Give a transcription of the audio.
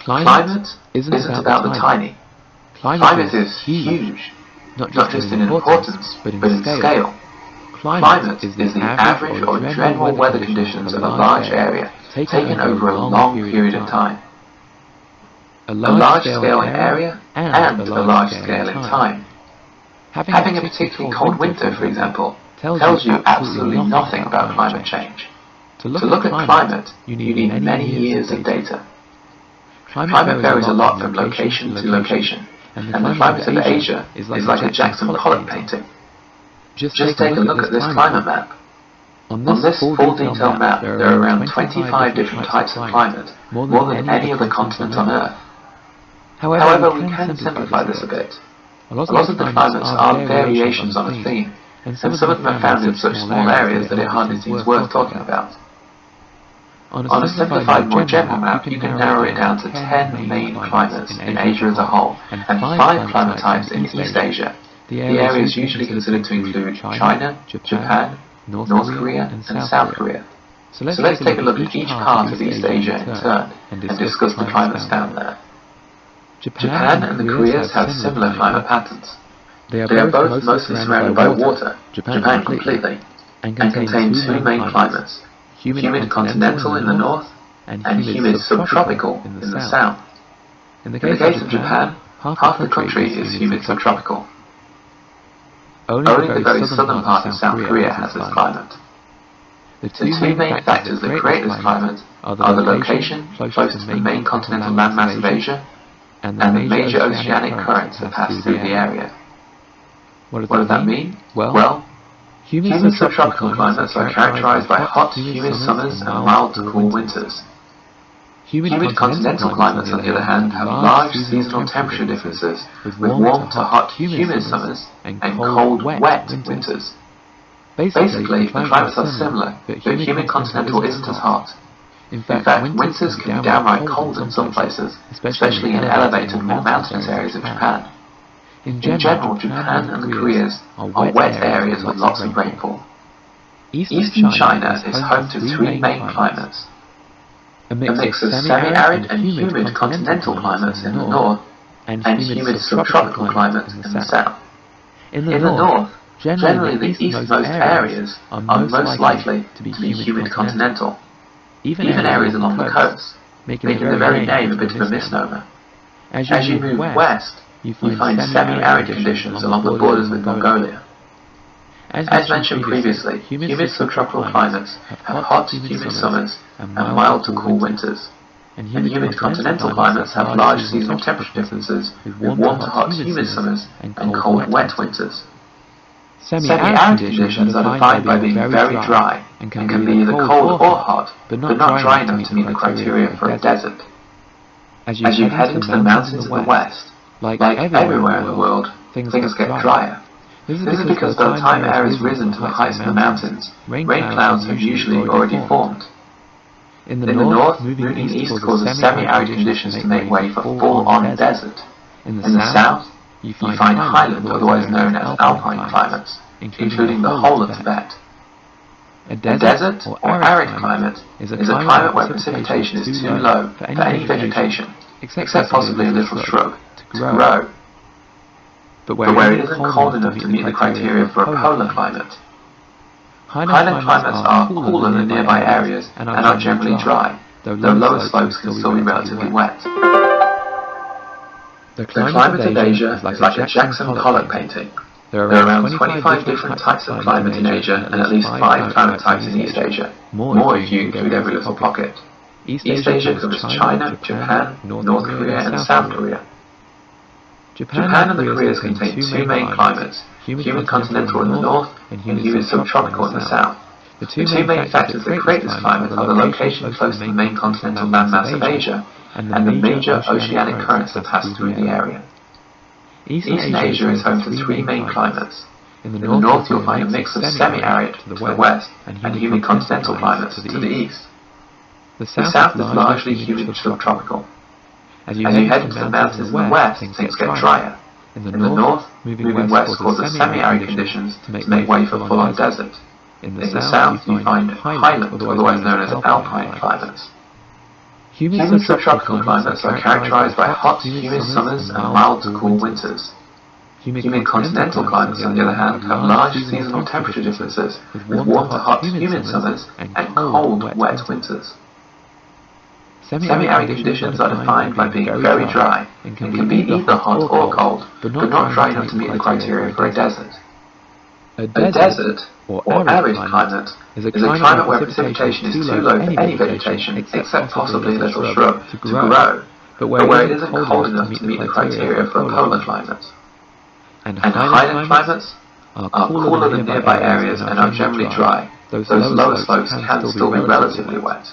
Climate isn't about the tiny. Climate is huge, not just in importance, but in scale. Climate is the average or general weather conditions of a large area taken over a long period of time. A large scale in area and a large scale in time. Having a particularly cold winter, for example, tells you absolutely nothing about climate change. To look at climate, you need many years of data. Climate varies a lot from location to location, and the climate of Asia is like a Jackson Pollock painting. Just take a look at this climate map. On this full detailed map, there are around 25 different types of climate, more than any other continent on Earth. However, we can simplify this a bit. A lot of the climates are variations on a theme, and some of them are found in such small areas that it hardly seems worth talking about. On a simplified, more general map, you can narrow it down to 10 main climates in Asia as a whole, and 5 climate types in East Asia. The area is usually considered to include China, Japan, North Korea, and South Korea. So let's take a look at each part of East Asia in turn, and discuss the climates found there. Japan and the Koreas have similar climate patterns. They are both mostly surrounded by water, Japan completely, and contain 2 main climates. Humid continental in the north, and humid subtropical in the south. In the case of Japan, half the country is humid subtropical. Only the very southern part of South Korea has this climate. The 2 main factors that create this climate are the location close to the main continental landmass of Asia, and the major oceanic currents that pass through the area. What does that mean? Well, humid subtropical climates are characterized by hot, humid summers and mild to cool winters. Humid continental climates, on the other hand, have large seasonal temperature differences, with warm to hot, humid summers and cold, wet winters. Basically, the climates are similar, but humid continental isn't as hot. In fact, winters can be downright cold in some places, especially in elevated, more mountainous areas of Japan. In general, Japan and the Koreas are wet areas with lots of rainfall. Eastern China is home to 3 main climates. A mix of semi-arid and humid continental climates in the north, and humid subtropical climates in the south. In the north, generally the eastmost areas are most likely to be humid continental, even areas along the coast, making the very name a bit of a misnomer. As you move west, you find semi-arid conditions along the borders with Mongolia. As mentioned previously, humid subtropical climates have hot, humid summers and mild to cool winters, and humid continental climates have large seasonal temperature differences with warm to hot, humid summers and cold, wet winters. Semi-arid conditions are defined by being very dry and can be either cold or hot, but not dry enough to meet the criteria for a desert. As you head into the mountains in the west, like everywhere in the world, things get drier. This is because by the time air has risen to the heights of the mountains, rain clouds have usually already formed. In the north, moving east causes semi-arid conditions to make way for full-on desert. In the south, you find highland, otherwise known as alpine climates, including the whole of Tibet. A desert or arid climate is a climate where precipitation is too low for any vegetation, except possibly a little shrub, to grow, but where it isn't cold enough to meet the criteria for a polar climate. Highland climates are cooler than nearby areas and are generally dry, though lower slopes can still be relatively wet. The climate of Asia is like a Jackson Pollock painting. There are around 25 different types of climate in Asia and at least 5 climate types in East Asia, more if you include every little pocket. East Asia covers China, Japan, North Korea and South Korea. Japan and the Koreas contain 2 main climates, humid continental in the north and humid subtropical in the south. The 2 main factors that create this climate are the location close to the main continental landmass of Asia and the major oceanic currents that pass through the area. Eastern Asia is home to 3 main climates. In the north you'll find a mix of semi-arid to the west and humid continental climates to the east. The south is largely humid subtropical. As you head into the mountains in the west, things get drier. In the north, moving west causes semi-arid conditions to make way for full-on desert. In the south, you find highland, otherwise known as alpine climates. Humid subtropical climates are characterized by hot, humid summers and mild to cool winters. Humid continental climates, on the other hand, have large seasonal temperature differences, with warm to hot, humid summers and cold, wet winters. Semi-arid conditions are defined by being very dry and can be either hot or cold, but not dry enough to meet the criteria for a desert. A desert, or arid climate, is a climate where precipitation is too low for any vegetation except possibly a little shrub to grow, but where it isn't cold enough to meet the criteria for a polar climate. And highland climates are cooler than nearby areas and are generally dry. Those lower slopes can still be relatively wet.